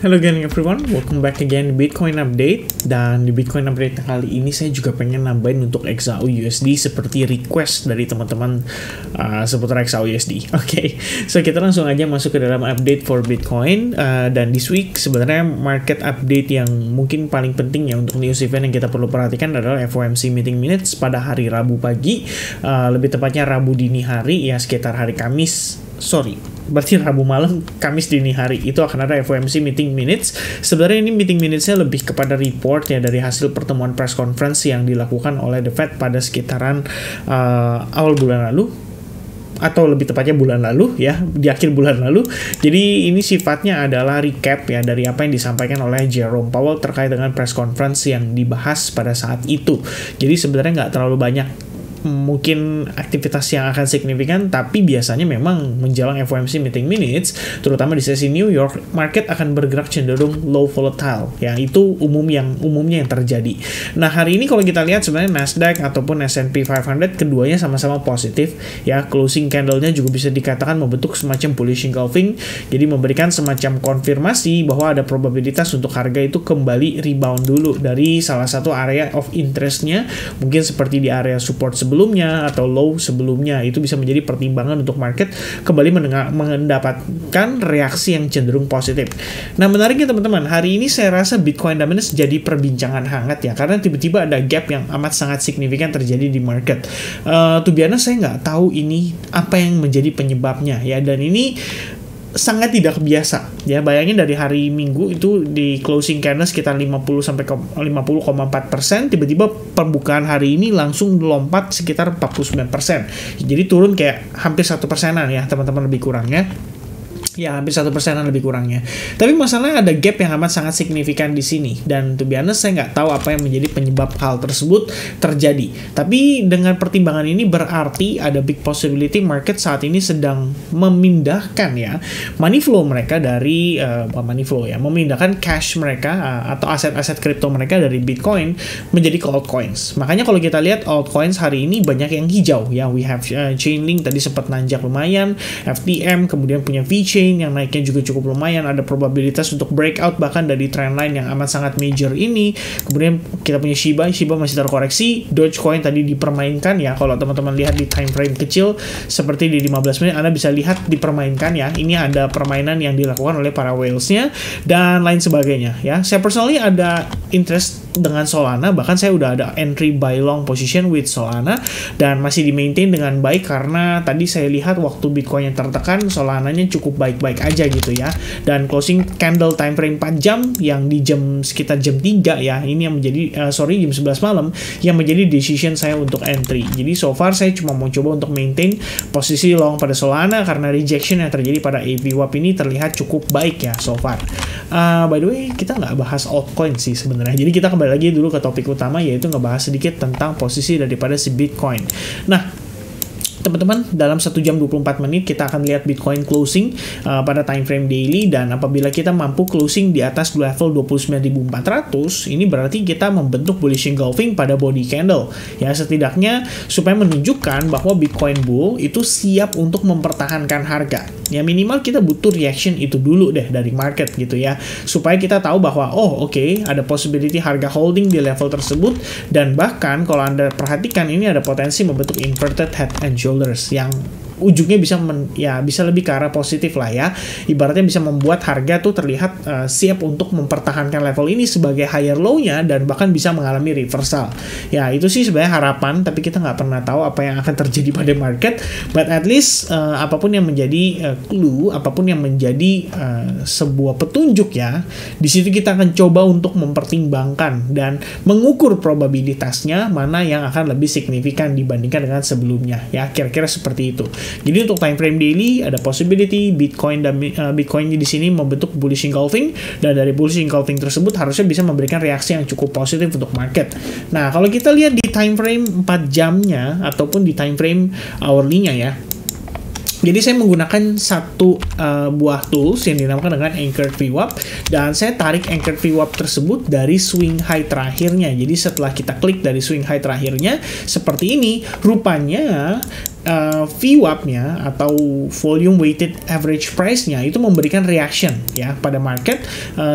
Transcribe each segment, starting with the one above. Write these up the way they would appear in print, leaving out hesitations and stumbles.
Hello again everyone, welcome back again di Bitcoin Update. Dan di Bitcoin Update kali ini saya juga pengen nambahin untuk XAU USD seperti request dari teman-teman seputar XAU USD. Oke, so kita langsung aja masuk ke dalam update for Bitcoin. Dan this week sebenarnya market update yang mungkin paling penting ya untuk news event yang kita perlu perhatikan adalah FOMC meeting minutes pada hari Rabu pagi, lebih tepatnya Rabu dini hari ya, sekitar hari Kamis. Berarti Rabu malam, Kamis dini hari itu akan ada FOMC meeting minutes. Sebenarnya ini meeting minutes-nya lebih kepada report ya dari hasil pertemuan press conference yang dilakukan oleh The Fed pada sekitaran awal bulan lalu, atau lebih tepatnya bulan lalu ya, di akhir bulan lalu. Jadi ini sifatnya adalah recap ya dari apa yang disampaikan oleh Jerome Powell terkait dengan press conference yang dibahas pada saat itu. Jadi sebenarnya nggak terlalu banyak mungkin aktivitas yang akan signifikan, tapi biasanya memang menjelang FOMC meeting minutes, terutama di sesi New York, market akan bergerak cenderung low volatile ya, itu umumnya yang terjadi. Nah hari ini kalau kita lihat sebenarnya Nasdaq ataupun S&P 500 keduanya sama-sama positif ya, closing candle-nya juga bisa dikatakan membentuk semacam bullish engulfing, jadi memberikan semacam konfirmasi bahwa ada probabilitas untuk harga itu kembali rebound dulu dari salah satu area of interest-nya, mungkin seperti di area support sebelumnya atau low sebelumnya. Itu bisa menjadi pertimbangan untuk market kembali mendapatkan reaksi yang cenderung positif. Nah menariknya teman-teman, hari ini saya rasa Bitcoin dominance jadi perbincangan hangat ya, karena tiba-tiba ada gap yang amat sangat signifikan terjadi di market. To be honest, saya nggak tahu ini apa yang menjadi penyebabnya ya, dan ini sangat tidak biasa ya. Bayangin dari hari Minggu itu di closing candle sekitar 50-50,4%, tiba-tiba pembukaan hari ini langsung lompat sekitar 49%. Jadi turun kayak hampir 1%-an ya teman-teman, lebih kurangnya ya, hampir 1%-an lebih kurangnya. Tapi masalahnya ada gap yang amat sangat signifikan di sini, dan to be honest saya nggak tahu apa yang menjadi penyebab hal tersebut terjadi. Tapi dengan pertimbangan ini berarti ada big possibility market saat ini sedang memindahkan ya money flow mereka dari memindahkan cash mereka atau aset-aset kripto mereka dari Bitcoin menjadi ke altcoins. Makanya kalau kita lihat altcoins hari ini banyak yang hijau ya. We have Chainlink tadi sempat nanjak lumayan, FTM kemudian punya VeChain yang naiknya juga cukup lumayan, ada probabilitas untuk breakout bahkan dari trendline yang amat sangat major ini. Kemudian kita punya Shiba masih terkoreksi, Dogecoin tadi dipermainkan ya. Kalau teman-teman lihat di time frame kecil seperti di 15 menit, Anda bisa lihat dipermainkan ya. Ini ada permainan yang dilakukan oleh para whales-nya dan lain sebagainya ya. Saya personally ada interest dengan Solana, bahkan saya udah ada entry buy long position with Solana dan masih di maintain dengan baik, karena tadi saya lihat waktu Bitcoin yang tertekan, Solananya cukup baik-baik aja gitu ya. Dan closing candle time frame 4 jam yang di sekitar jam 3 ya, ini yang menjadi jam 11 malam yang menjadi decision saya untuk entry. Jadi so far saya cuma mau coba untuk maintain posisi long pada Solana karena rejection yang terjadi pada AVWAP ini terlihat cukup baik ya so far. By the way, kita nggak bahas altcoin sih sebenarnya. Jadi kita kembali lagi dulu ke topik utama, yaitu ngebahas sedikit tentang posisi daripada si Bitcoin. Nah teman-teman, dalam 1 jam 24 menit kita akan lihat Bitcoin closing pada time frame daily, dan apabila kita mampu closing di atas level 29.400, ini berarti kita membentuk bullish engulfing pada body candle ya, setidaknya supaya menunjukkan bahwa Bitcoin bull itu siap untuk mempertahankan harga ya. Minimal kita butuh reaction itu dulu deh dari market gitu ya, supaya kita tahu bahwa oke, ada possibility harga holding di level tersebut, dan bahkan kalau Anda perhatikan ini ada potensi membentuk inverted head and shoulders yang ujungnya bisa lebih ke arah positif lah ya. Ibaratnya bisa membuat harga tuh terlihat siap untuk mempertahankan level ini sebagai higher low-nya dan bahkan bisa mengalami reversal. Ya itu sih sebenarnya harapan, tapi kita nggak pernah tahu apa yang akan terjadi pada market. But at least apapun yang menjadi clue, apapun yang menjadi sebuah petunjuk ya, di situ kita akan coba untuk mempertimbangkan dan mengukur probabilitasnya mana yang akan lebih signifikan dibandingkan dengan sebelumnya ya, kira-kira seperti itu. Jadi untuk time frame daily ada possibility Bitcoin di sini membentuk bullish engulfing, dan dari bullish engulfing tersebut harusnya bisa memberikan reaksi yang cukup positif untuk market. Nah, kalau kita lihat di time frame 4 jamnya ataupun di time frame hourly-nya ya, Jadi saya menggunakan satu buah tools yang dinamakan dengan Anchored VWAP, dan saya tarik Anchored VWAP tersebut dari swing high terakhirnya. Jadi setelah kita klik dari swing high terakhirnya seperti ini, rupanya VWAP-nya atau volume weighted average price-nya itu memberikan reaction ya pada market,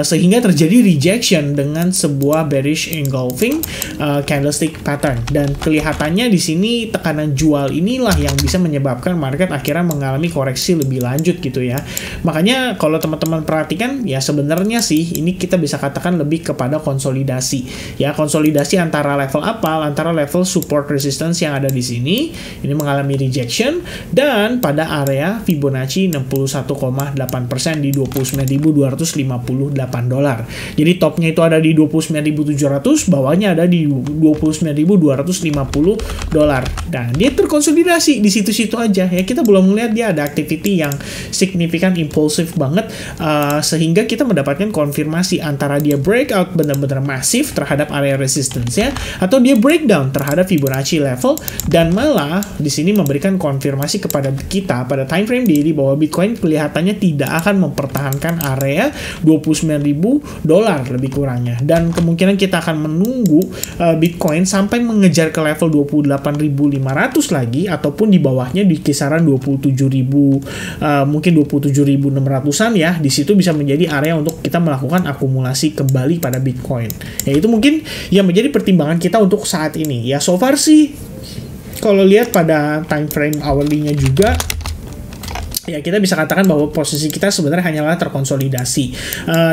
sehingga terjadi rejection dengan sebuah bearish engulfing candlestick pattern, dan kelihatannya di sini tekanan jual inilah yang bisa menyebabkan market akhirnya mengalami koreksi lebih lanjut gitu ya. Makanya kalau teman-teman perhatikan ya, sebenarnya sih ini kita bisa katakan lebih kepada konsolidasi ya, konsolidasi antara level apa, antara level support resistance yang ada di sini ini mengalami rejection, dan pada area Fibonacci 61,8% di $29.258. Jadi topnya itu ada di 29.700, bawahnya ada di 29.250. Dan dia terkonsolidasi di situ-situ aja ya. Kita belum melihat dia ada activity yang signifikan impulsif banget, sehingga kita mendapatkan konfirmasi antara dia breakout benar-benar masif terhadap area resistance-nya, atau dia breakdown terhadap Fibonacci level, dan malah di sini memberikan konfirmasi kepada kita pada time frame daily bahwa Bitcoin kelihatannya tidak akan mempertahankan area $29.000 lebih kurangnya, dan kemungkinan kita akan menunggu Bitcoin sampai mengejar ke level 28.500 lagi, ataupun di bawahnya di kisaran 27.000, mungkin 27.600-an ya. Di situ bisa menjadi area untuk kita melakukan akumulasi kembali pada Bitcoin. Ya, itu mungkin yang menjadi pertimbangan kita untuk saat ini. Ya, so far sih kalau lihat pada time frame hourly-nya juga, ya kita bisa katakan bahwa posisi kita sebenarnya hanyalah terkonsolidasi.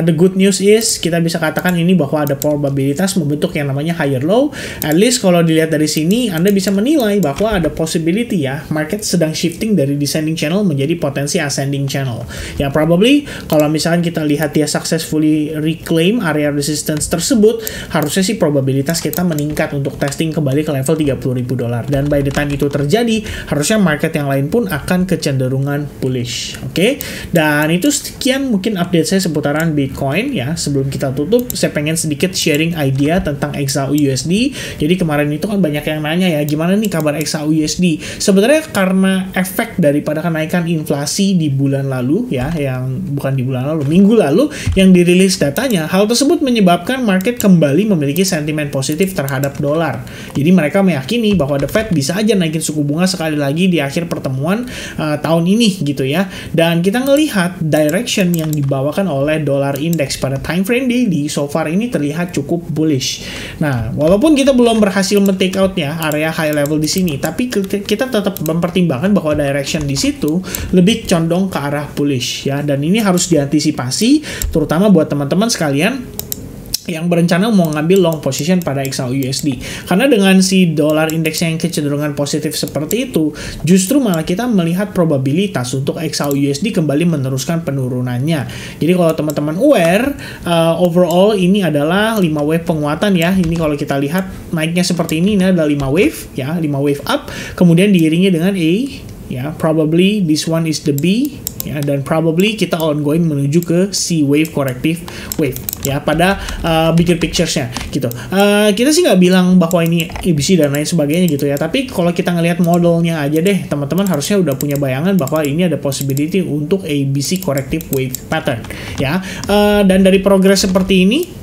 The good news is kita bisa katakan ini bahwa ada probabilitas membentuk yang namanya higher low. At least kalau dilihat dari sini, Anda bisa menilai bahwa ada possibility ya, market sedang shifting dari descending channel menjadi potensi ascending channel. Ya probably kalau misalkan kita lihat dia successfully reclaim area resistance tersebut, harusnya sih probabilitas kita meningkat untuk testing kembali ke level $30.000. Dan by the time itu terjadi, harusnya market yang lain pun akan kecenderungan bullish. Oke. Dan itu sekian mungkin update saya seputaran Bitcoin ya. Sebelum kita tutup, saya pengen sedikit sharing idea tentang XAUUSD. Jadi kemarin itu kan banyak yang nanya ya, gimana nih kabar XAUUSD? Sebenarnya karena efek daripada kenaikan inflasi di bulan lalu ya, yang bukan di bulan lalu, minggu lalu yang dirilis datanya, hal tersebut menyebabkan market kembali memiliki sentimen positif terhadap dolar. Jadi mereka meyakini bahwa The Fed bisa aja naikin suku bunga sekali lagi di akhir pertemuan tahun ini gitu ya. Dan kita ngelihat direction yang dibawakan oleh dollar index pada time frame daily so far ini terlihat cukup bullish. Nah, walaupun kita belum berhasil men-take out ya area high level di sini, tapi kita tetap mempertimbangkan bahwa direction di situ lebih condong ke arah bullish ya. Dan ini harus diantisipasi terutama buat teman-teman sekalian yang berencana mau ngambil long position pada XAUUSD. Karena dengan si dollar index yang kecenderungan positif seperti itu, justru malah kita melihat probabilitas untuk XAUUSD kembali meneruskan penurunannya. Jadi kalau teman-teman aware, overall ini adalah 5 wave penguatan ya. Ini kalau kita lihat naiknya seperti ini ada 5 wave ya, 5 wave up, kemudian diiringi dengan A ya, probably this one is the B ya, dan probably kita ongoing menuju ke C wave, corrective wave ya pada bigger pictures-nya gitu. Kita sih nggak bilang bahwa ini ABC dan lain sebagainya gitu ya, tapi kalau kita ngelihat modelnya aja deh, teman-teman harusnya udah punya bayangan bahwa ini ada possibility untuk ABC corrective wave pattern ya. Dan dari progres seperti ini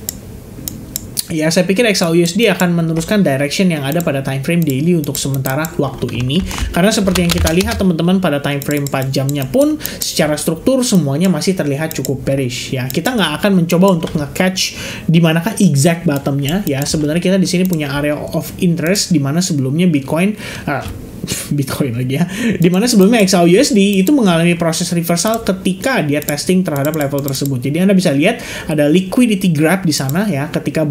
ya, saya pikir XAUUSD akan meneruskan direction yang ada pada time frame daily untuk sementara waktu ini. Karena seperti yang kita lihat teman-teman pada time frame 4 jamnya pun secara struktur semuanya masih terlihat cukup bearish ya. Kita nggak akan mencoba untuk nge-catch di manakah exact bottomnya ya. Sebenarnya kita di sini punya area of interest di mana sebelumnya Bitcoin lagi ya, dimana sebelumnya XAUUSD itu mengalami proses reversal ketika dia testing terhadap level tersebut. Jadi Anda bisa lihat ada liquidity grab di sana ya, ketika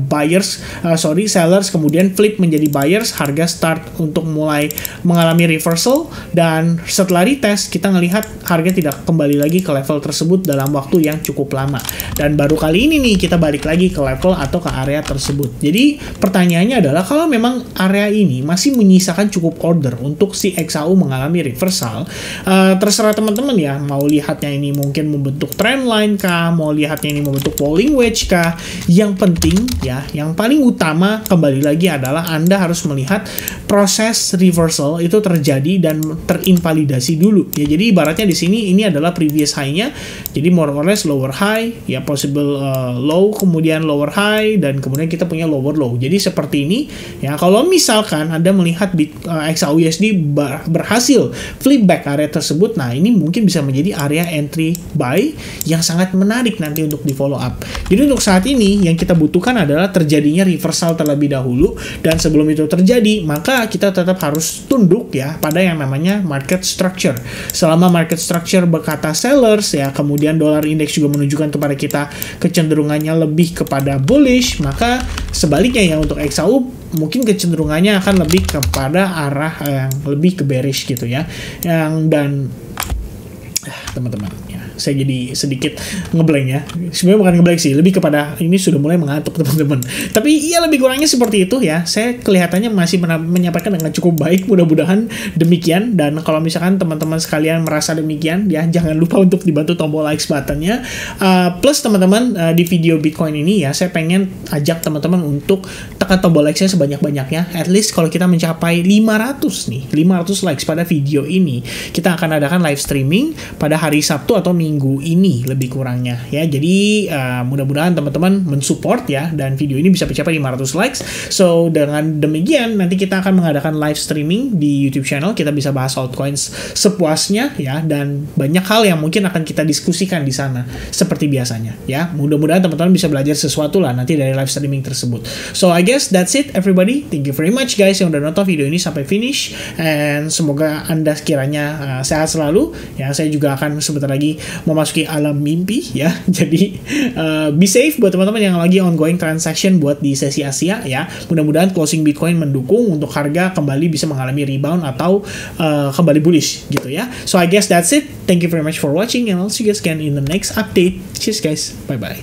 sellers kemudian flip menjadi buyers, harga start untuk mulai mengalami reversal, dan setelah retest kita ngelihat harga tidak kembali lagi ke level tersebut dalam waktu yang cukup lama, dan baru kali ini nih kita balik lagi ke level atau ke area tersebut. Jadi pertanyaannya adalah kalau memang area ini masih menyisakan cukup order untuk si XAU mengalami reversal, terserah teman-teman ya, mau lihatnya ini mungkin membentuk trendline kah, mau lihatnya ini membentuk falling wedge kah. Yang penting ya, yang paling utama kembali lagi adalah Anda harus melihat proses reversal itu terjadi dan terinvalidasi dulu ya. Jadi ibaratnya di sini ini adalah previous high-nya, jadi more or less lower high ya, possible low, kemudian lower high, dan kemudian kita punya lower low. Jadi seperti ini ya. Kalau misalkan Anda melihat XAUUSD berhasil flip back area tersebut, nah ini mungkin bisa menjadi area entry buy yang sangat menarik nanti untuk di follow up. Jadi untuk saat ini yang kita butuhkan adalah terjadinya reversal terlebih dahulu, dan sebelum itu terjadi maka kita tetap harus tunduk ya pada yang namanya market structure. Selama market structure berkata sellers ya, kemudian dolar indeks juga menunjukkan kepada kita kecenderungannya lebih kepada bullish, maka sebaliknya ya untuk XAU mungkin kecenderungannya akan lebih kepada arah yang lebih ke bearish gitu ya. Dan teman-teman ya, saya jadi sedikit ngeblank ya. Sebenarnya bukan ngeblank sih, lebih kepada ini sudah mulai mengantuk teman-teman. Tapi ya lebih kurangnya seperti itu ya. Saya kelihatannya masih menyampaikan dengan cukup baik, mudah-mudahan demikian. Dan kalau misalkan teman-teman sekalian merasa demikian ya, jangan lupa untuk dibantu tombol likes buttonnya. Plus teman-teman, di video Bitcoin ini ya, saya pengen ajak teman-teman untuk tekan tombol likes-nya sebanyak-banyaknya. At least kalau kita mencapai 500 likes pada video ini, kita akan adakan live streaming pada hari Sabtu atau Minggu ini lebih kurangnya ya. Jadi mudah-mudahan teman-teman mensupport ya, dan video ini bisa mencapai 500 likes. So dengan demikian nanti kita akan mengadakan live streaming di YouTube channel. Kita bisa bahas altcoins sepuasnya ya, dan banyak hal yang mungkin akan kita diskusikan di sana seperti biasanya ya. Mudah-mudahan teman-teman bisa belajar sesuatu lah nanti dari live streaming tersebut. So I guess that's it everybody. Thank you very much guys yang udah nonton video ini sampai finish, and semoga Anda sekiranya sehat selalu ya. Saya juga akan sebentar lagi memasuki alam mimpi ya. Jadi be safe buat teman-teman yang lagi ongoing transaction buat di sesi Asia ya. Mudah-mudahan closing Bitcoin mendukung untuk harga kembali bisa mengalami rebound atau kembali bullish gitu ya. So I guess that's it. Thank you very much for watching, and I'll see you guys again in the next update. Cheers guys. Bye bye.